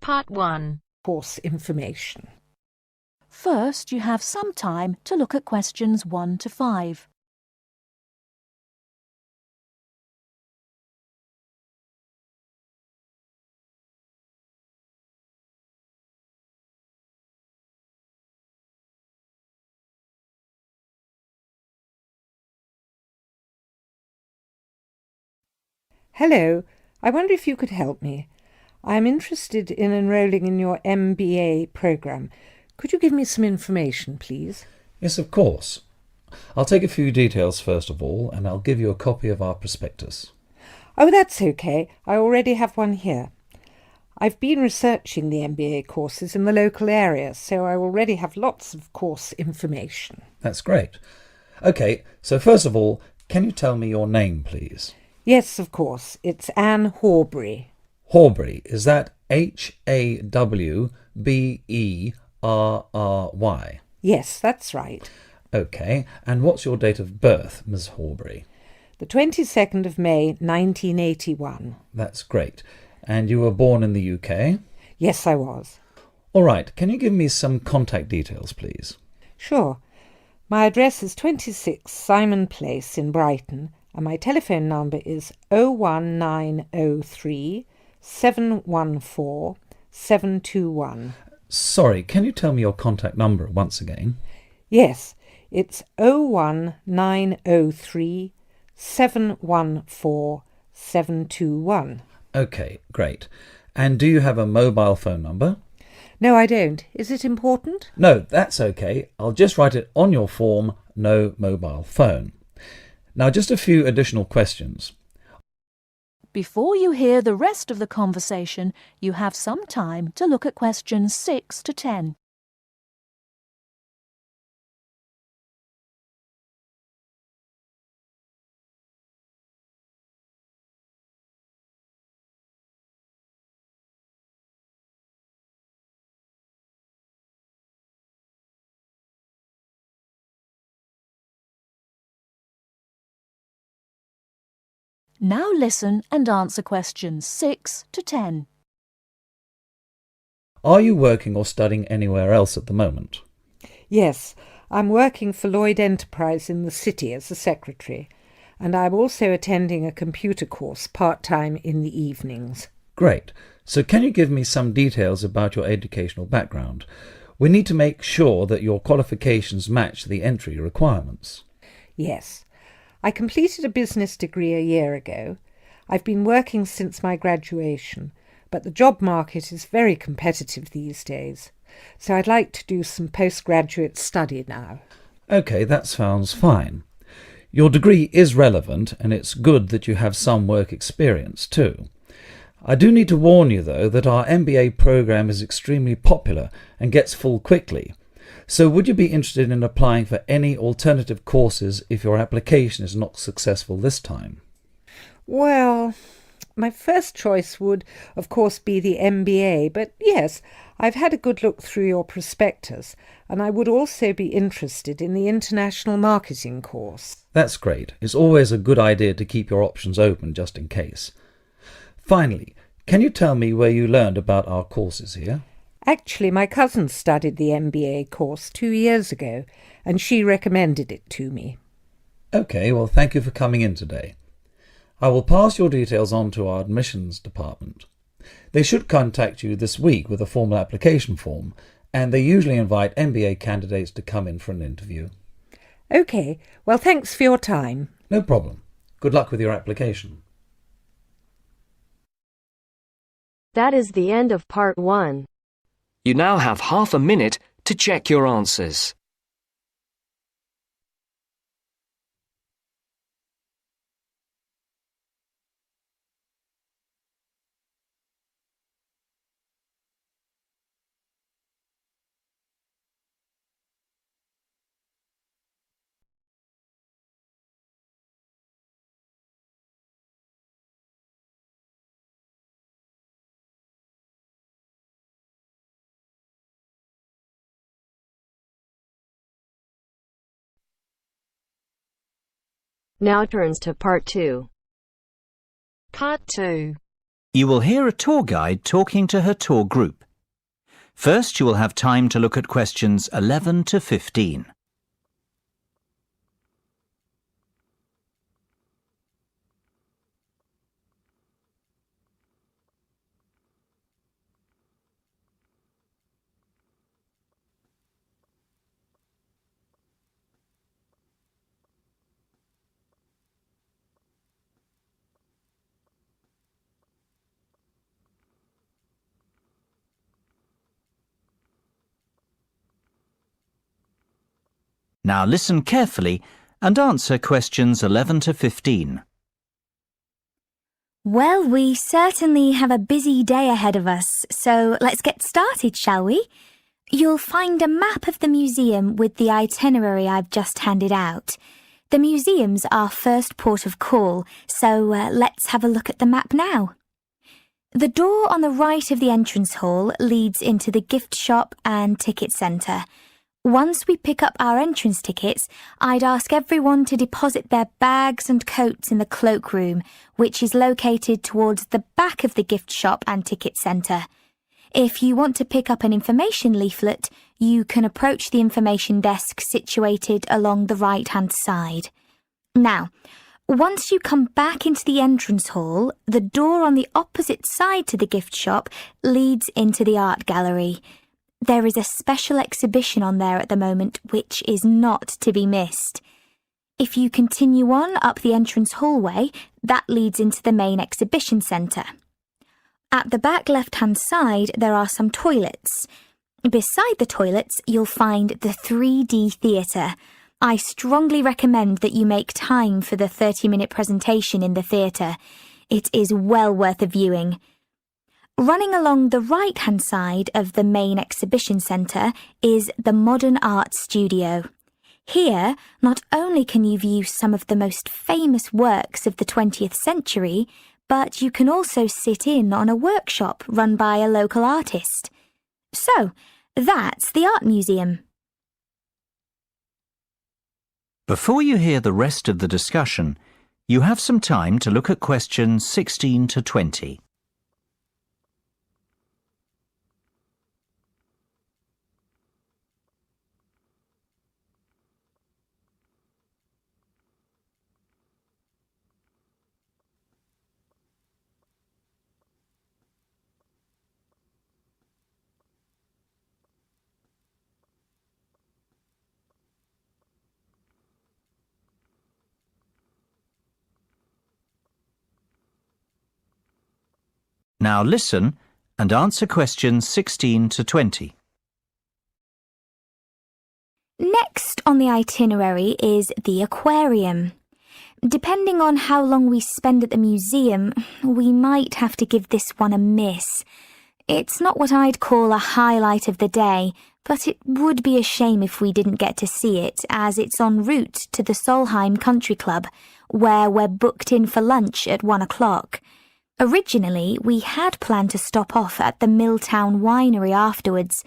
Part 1. Course information. First, you have some time to look at questions 1 to 5. Hello, I wonder if you could help me. I am interested in enrolling in your MBA programme. Could you give me some information, please? Yes, of course. I'll take a few details first of all, and I'll give you a copy of our prospectus. Oh, that's okay. I already have one here. I've been researching the MBA courses in the local area, so I already have lots of course information. That's great. OK, so first of all, can you tell me your name, please? Yes, of course. It's Anne Horbury. Horbury, is that Hawberry? Yes, that's right. OK, and what's your date of birth, Miss Horbury? The 22nd of May, 1981. That's great. And you were born in the UK? Yes, I was. All right, can you give me some contact details, please? Sure. My address is 26 Simon Place in Brighton, and my telephone number is 01903 714 721. Sorry, can you tell me your contact number once again? Yes, it's 01903 714 721. OK, great. And do you have a mobile phone number? No, I don't. Is it important? No, that's OK. I'll just write it on your form, no mobile phone. Now, just a few additional questions. Before you hear the rest of the conversation, you have some time to look at questions 6 to 10. Now listen and answer questions 6 to 10. Are you working or studying anywhere else at the moment? Yes, I'm working for Lloyd Enterprise in the city as a secretary, and I'm also attending a computer course part-time in the evenings. Great. So can you give me some details about your educational background? We need to make sure that your qualifications match the entry requirements. Yes. I completed a business degree a year ago. I've been working since my graduation, but the job market is very competitive these days, so I'd like to do some postgraduate study now. OK, that sounds fine. Your degree is relevant, and it's good that you have some work experience too. I do need to warn you, though, that our MBA programme is extremely popular and gets full quickly. So would you be interested in applying for any alternative courses if your application is not successful this time? Well, my first choice would, of course, be the MBA, but yes, I've had a good look through your prospectus, and I would also be interested in the International Marketing course. That's great. It's always a good idea to keep your options open just in case. Finally, can you tell me where you learned about our courses here? Actually, my cousin studied the MBA course 2 years ago, and she recommended it to me. OK, well, thank you for coming in today. I will pass your details on to our admissions department. They should contact you this week with a formal application form, and they usually invite MBA candidates to come in for an interview. OK, well, thanks for your time. No problem. Good luck with your application. That is the end of part 1. You now have half a minute to check your answers. Now turns to part 2. Part 2. You will hear a tour guide talking to her tour group. First, you will have time to look at questions 11 to 15. Now listen carefully and answer questions 11 to 15. Well, we certainly have a busy day ahead of us, so let's get started, shall we? You'll find a map of the museum with the itinerary I've just handed out. The museum's our first port of call, so let's have a look at the map now. The door on the right of the entrance hall leads into the gift shop and ticket centre. Once we pick up our entrance tickets, I'd ask everyone to deposit their bags and coats in the cloakroom, which is located towards the back of the gift shop and ticket centre. If you want to pick up an information leaflet, you can approach the information desk situated along the right-hand side. Now, once you come back into the entrance hall, the door on the opposite side to the gift shop leads into the art gallery. There is a special exhibition on there at the moment which is not to be missed. If you continue on up the entrance hallway, that leads into the main exhibition centre. At the back left-hand side, there are some toilets. Beside the toilets, you'll find the 3D theatre. I strongly recommend that you make time for the 30-minute presentation in the theatre. It is well worth a viewing. Running along the right-hand side of the main exhibition centre is the Modern Art Studio. Here, not only can you view some of the most famous works of the 20th century, but you can also sit in on a workshop run by a local artist. So, that's the Art Museum. Before you hear the rest of the discussion, you have some time to look at questions 16 to 20. Now listen and answer questions 16 to 20. Next on the itinerary is the aquarium. Depending on how long we spend at the museum, we might have to give this one a miss. It's not what I'd call a highlight of the day, but it would be a shame if we didn't get to see it, as it's en route to the Solheim Country Club, where we're booked in for lunch at 1 o'clock. Originally, we had planned to stop off at the Milltown Winery afterwards,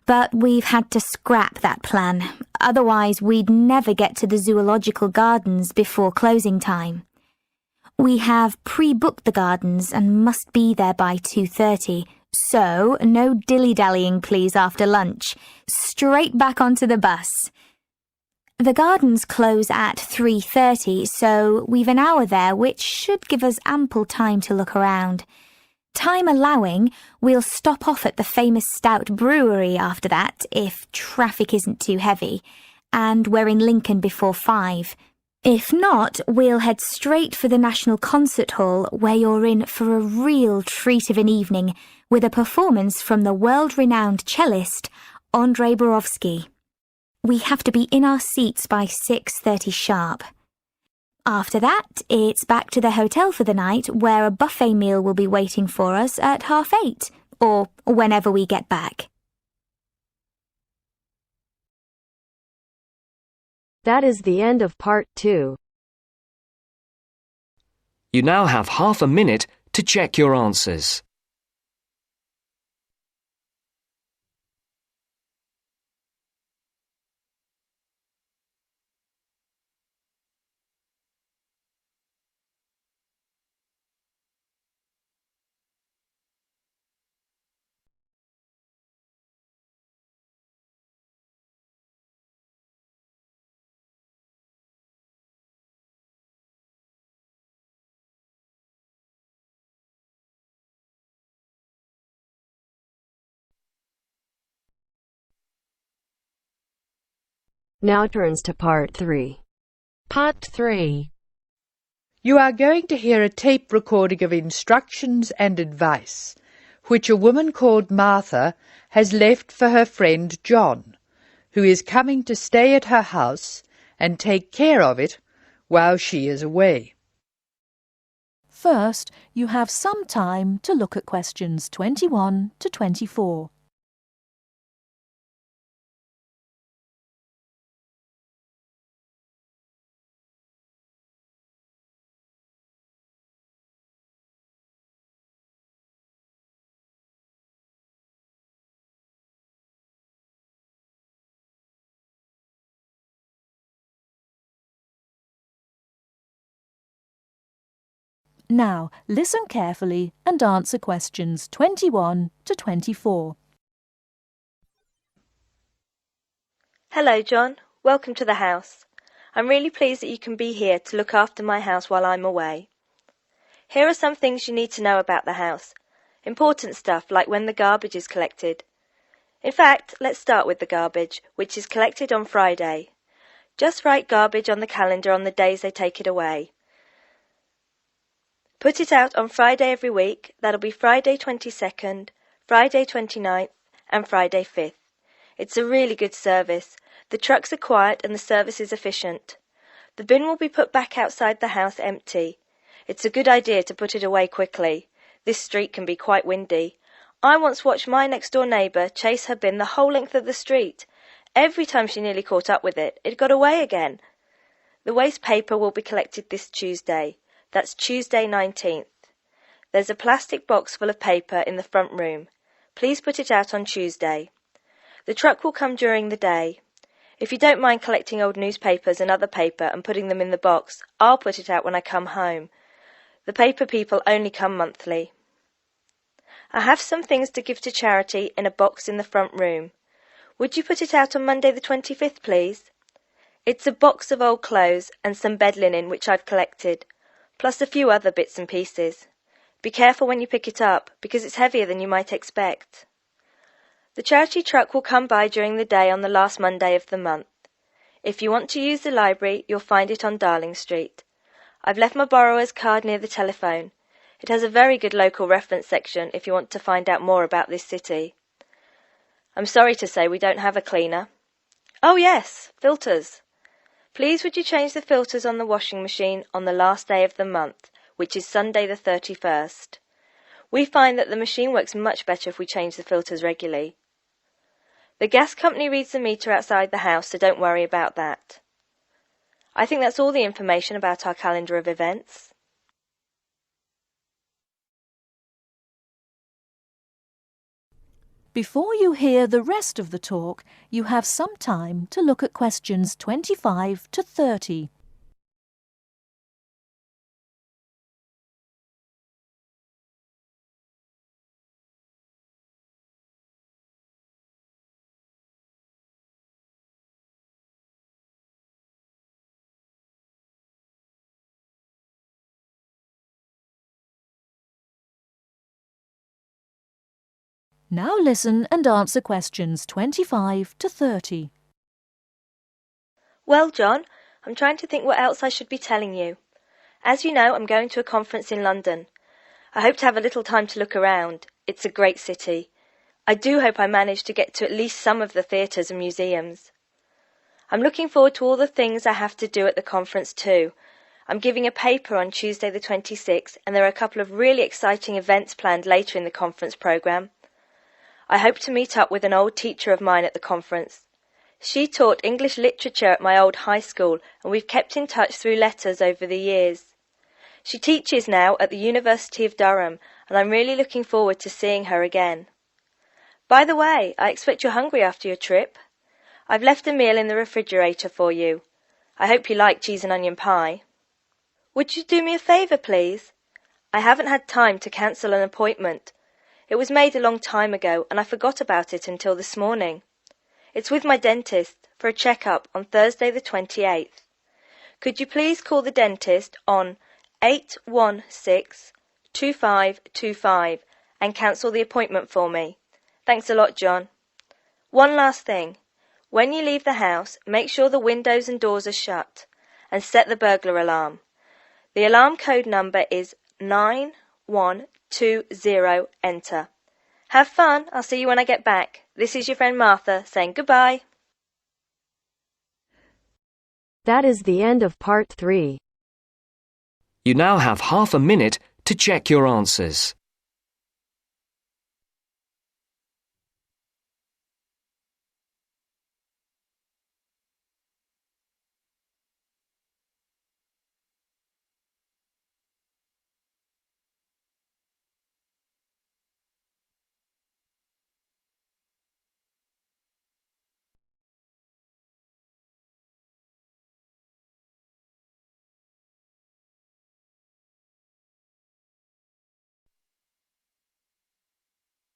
but we've had to scrap that plan. Otherwise, we'd never get to the zoological gardens before closing time. We have pre-booked the gardens and must be there by 2:30, so no dilly-dallying please after lunch. Straight back onto the bus. The gardens close at 3:30, so we've an hour there, which should give us ample time to look around. Time allowing, we'll stop off at the famous Stout Brewery after that, if traffic isn't too heavy, and we're in Lincoln before 5. If not, we'll head straight for the National Concert Hall, where you're in for a real treat of an evening, with a performance from the world-renowned cellist, Andrei Borovsky. We have to be in our seats by 6:30 sharp. After that, it's back to the hotel for the night, where a buffet meal will be waiting for us at 8:30, or whenever we get back. That is the end of part 2. You now have half a minute to check your answers. Now turns to part 3. Part 3. You are going to hear a tape recording of instructions and advice, which a woman called Martha has left for her friend John, who is coming to stay at her house and take care of it while she is away. First, you have some time to look at questions 21 to 24. Now, listen carefully and answer questions 21 to 24. Hello, John. Welcome to the house. I'm really pleased that you can be here to look after my house while I'm away. Here are some things you need to know about the house. Important stuff like when the garbage is collected. In fact, let's start with the garbage, which is collected on Friday. Just write garbage on the calendar on the days they take it away. Put it out on Friday every week. That'll be Friday 22nd, Friday 29th and Friday 5th. It's a really good service. The trucks are quiet and the service is efficient. The bin will be put back outside the house empty. It's a good idea to put it away quickly. This street can be quite windy. I once watched my next-door neighbour chase her bin the whole length of the street. Every time she nearly caught up with it, it got away again. The waste paper will be collected this Tuesday. That's Tuesday 19th. There's a plastic box full of paper in the front room. Please put it out on Tuesday. The truck will come during the day. If you don't mind collecting old newspapers and other paper and putting them in the box, I'll put it out when I come home. The paper people only come monthly. I have some things to give to charity in a box in the front room. Would you put it out on Monday the 25th, please? It's a box of old clothes and some bed linen which I've collected, plus a few other bits and pieces. Be careful when you pick it up, because it's heavier than you might expect. The charity truck will come by during the day on the last Monday of the month. If you want to use the library, you'll find it on Darling Street. I've left my borrower's card near the telephone. It has a very good local reference section if you want to find out more about this city. I'm sorry to say we don't have a cleaner. Oh yes, filters. Please would you change the filters on the washing machine on the last day of the month, which is Sunday the 31st. We find that the machine works much better if we change the filters regularly. The gas company reads the meter outside the house, so don't worry about that. I think that's all the information about our calendar of events. Before you hear the rest of the talk, you have some time to look at questions 25 to 30. Now listen and answer questions 25 to 30. Well, John, I'm trying to think what else I should be telling you. As you know, I'm going to a conference in London. I hope to have a little time to look around. It's a great city. I do hope I manage to get to at least some of the theatres and museums. I'm looking forward to all the things I have to do at the conference too. I'm giving a paper on Tuesday the 26th, and there are a couple of really exciting events planned later in the conference programme. I hope to meet up with an old teacher of mine at the conference. She taught English literature at my old high school, and we've kept in touch through letters over the years. She teaches now at the University of Durham, and I'm really looking forward to seeing her again. By the way, I expect you're hungry after your trip. I've left a meal in the refrigerator for you. I hope you like cheese and onion pie. Would you do me a favour, please? I haven't had time to cancel an appointment. It was made a long time ago, and I forgot about it until this morning. It's with my dentist for a check-up on Thursday the 28th. Could you please call the dentist on 816-2525 and cancel the appointment for me? Thanks a lot, John. One last thing. When you leave the house, make sure the windows and doors are shut and set the burglar alarm. The alarm code number is 9120, enter. Have fun. I'll see you when I get back. This is your friend Martha saying goodbye. That is the end of part 3. You now have half a minute to check your answers.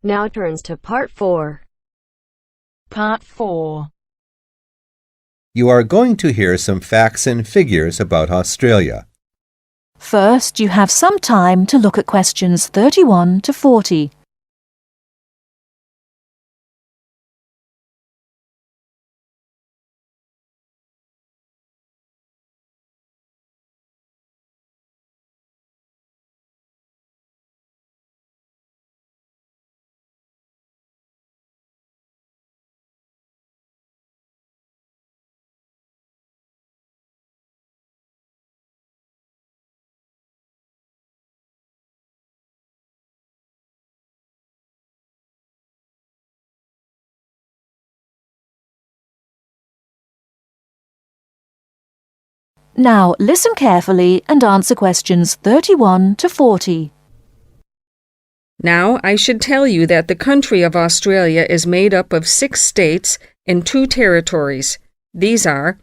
Now turns to part 4. Part 4. You are going to hear some facts and figures about Australia. First, you have some time to look at questions 31 to 40. Now listen carefully and answer questions 31 to 40. Now, I should tell you that the country of Australia is made up of 6 states and 2 territories. These are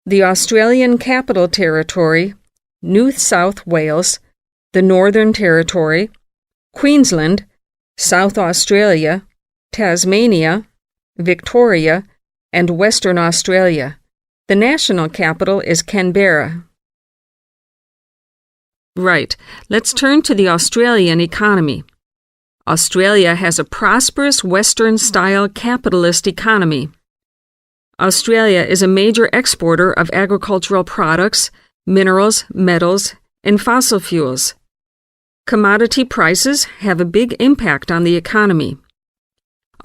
the Australian Capital Territory, New South Wales, the Northern Territory, Queensland, South Australia, Tasmania, Victoria, and Western Australia. The national capital is Canberra. Right, let's turn to the Australian economy. Australia has a prosperous Western-style capitalist economy. Australia is a major exporter of agricultural products, minerals, metals, and fossil fuels. Commodity prices have a big impact on the economy.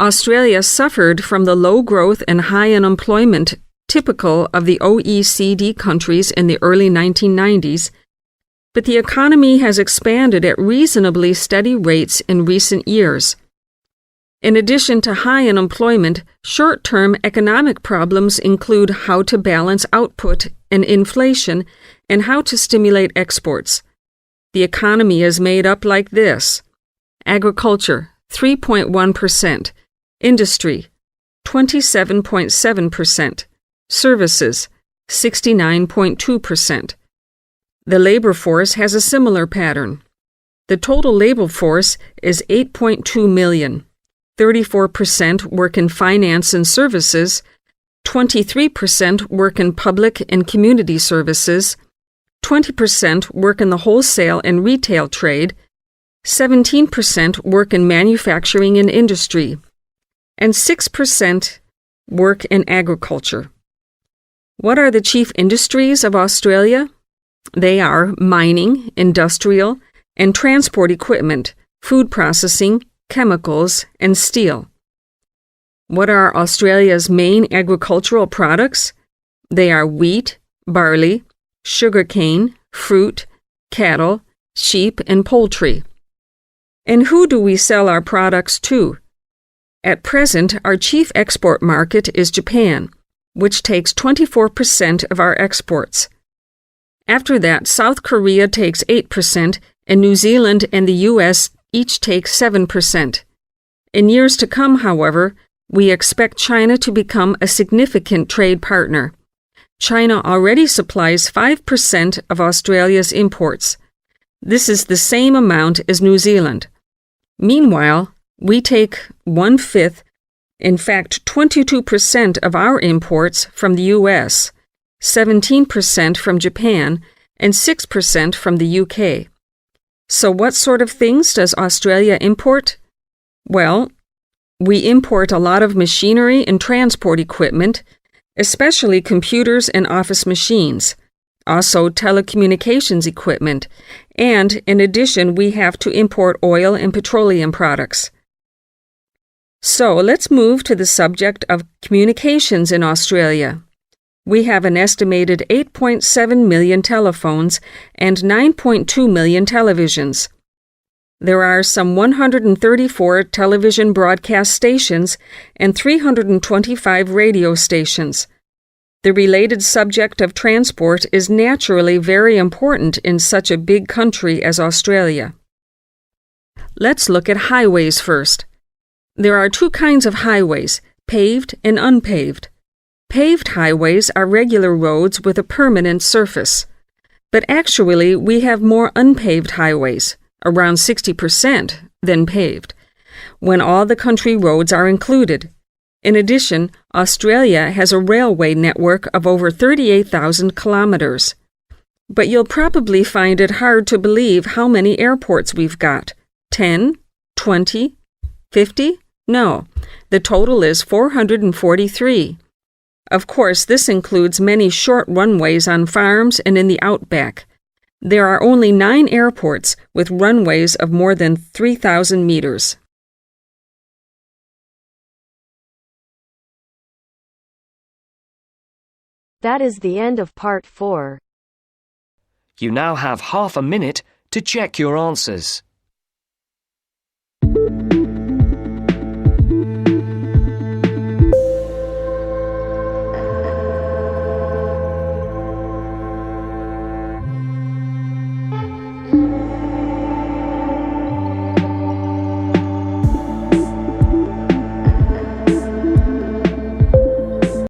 Australia suffered from the low growth and high unemployment typical of the OECD countries in the early 1990s, but the economy has expanded at reasonably steady rates in recent years. In addition to high unemployment, short-term economic problems include how to balance output and inflation and how to stimulate exports. The economy is made up like this: agriculture, 3.1%, industry, 27.7%, services, 69.2%. The labor force has a similar pattern. The total labor force is 8.2 million. 34% work in finance and services, 23% work in public and community services, 20% work in the wholesale and retail trade, 17% work in manufacturing and industry, and 6% work in agriculture. What are the chief industries of Australia? They are mining, industrial, and transport equipment, food processing, chemicals, and steel. What are Australia's main agricultural products? They are wheat, barley, sugarcane, fruit, cattle, sheep, and poultry. And who do we sell our products to? At present, our chief export market is Japan, which takes 24% of our exports. After that, South Korea takes 8%, and New Zealand and the U.S. each take 7%. In years to come, however, we expect China to become a significant trade partner. China already supplies 5% of Australia's imports. This is the same amount as New Zealand. Meanwhile, we take 1/5, in fact 22% of our imports from the U.S., 17% from Japan, and 6% from the UK. So what sort of things does Australia import? Well, we import a lot of machinery and transport equipment, especially computers and office machines, also telecommunications equipment, and in addition we have to import oil and petroleum products. So let's move to the subject of communications in Australia. We have an estimated 8.7 million telephones and 9.2 million televisions. There are some 134 television broadcast stations and 325 radio stations. The related subject of transport is naturally very important in such a big country as Australia. Let's look at highways first. There are two kinds of highways, paved and unpaved. Paved highways are regular roads with a permanent surface. But actually, we have more unpaved highways, around 60%, than paved, when all the country roads are included. In addition, Australia has a railway network of over 38,000 kilometers. But you'll probably find it hard to believe how many airports we've got. 10? 20? 50? No, the total is 443. Of course, this includes many short runways on farms and in the outback. There are only 9 airports with runways of more than 3,000 meters. That is the end of part 4. You now have half a minute to check your answers.